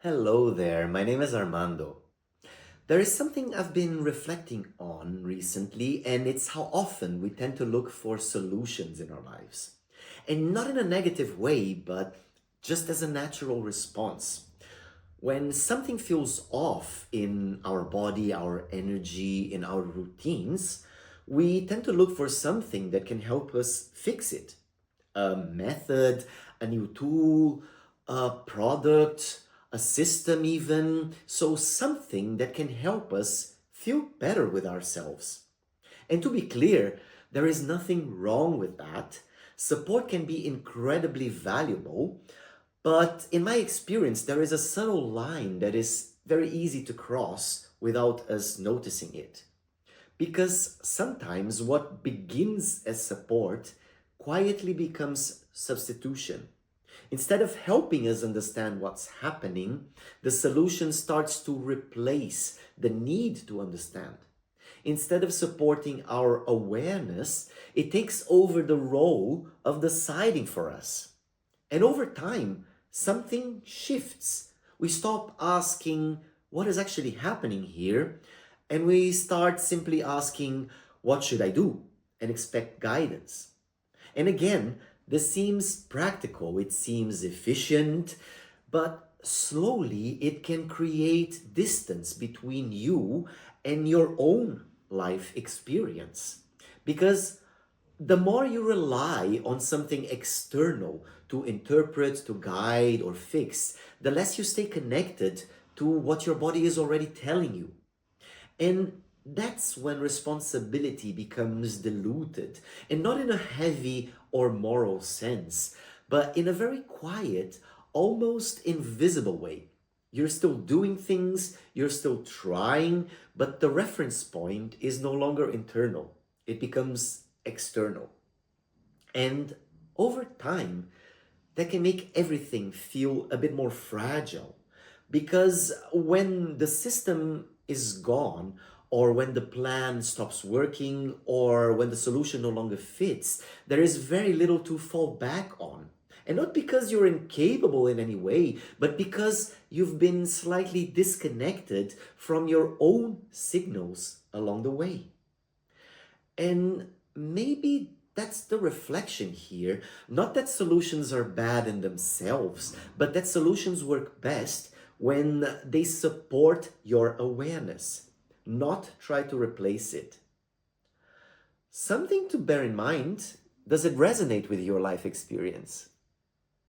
Hello there, my name is Armando. There is something I've been reflecting on recently, and it's how often we tend to look for solutions in our lives. And not in a negative way, but just as a natural response. When something feels off in our body, our energy, in our routines, we tend to look for something that can help us fix it. A method, a new tool, a product, a system, even. So, something that can help us feel better with ourselves. And to be clear, there is nothing wrong with that. Support can be incredibly valuable, but in my experience, there is a subtle line that is very easy to cross without us noticing it. Because sometimes what begins as support quietly becomes substitution. Instead of helping us understand what's happening, the solution starts to replace the need to understand. Instead of supporting our awareness, it takes over the role of deciding for us. And over time, something shifts. We stop asking what is actually happening here, and we start simply asking, what should I do? And expect guidance. And again, this seems practical, it seems efficient, but slowly it can create distance between you and your own life experience. Because the more you rely on something external to interpret, to guide, or fix, the less you stay connected to what your body is already telling you. And that's when responsibility becomes diluted, and not in a heavy or moral sense, but in a very quiet, almost invisible way. You're still doing things, you're still trying, but the reference point is no longer internal. It becomes external. And over time, that can make everything feel a bit more fragile. Because when the system is gone, or when the plan stops working, or when the solution no longer fits, there is very little to fall back on. And not because you're incapable in any way, but because you've been slightly disconnected from your own signals along the way. And maybe that's the reflection here. Not that solutions are bad in themselves, but that solutions work best when they support your awareness, not try to replace it. Something to bear in mind, does it resonate with your life experience?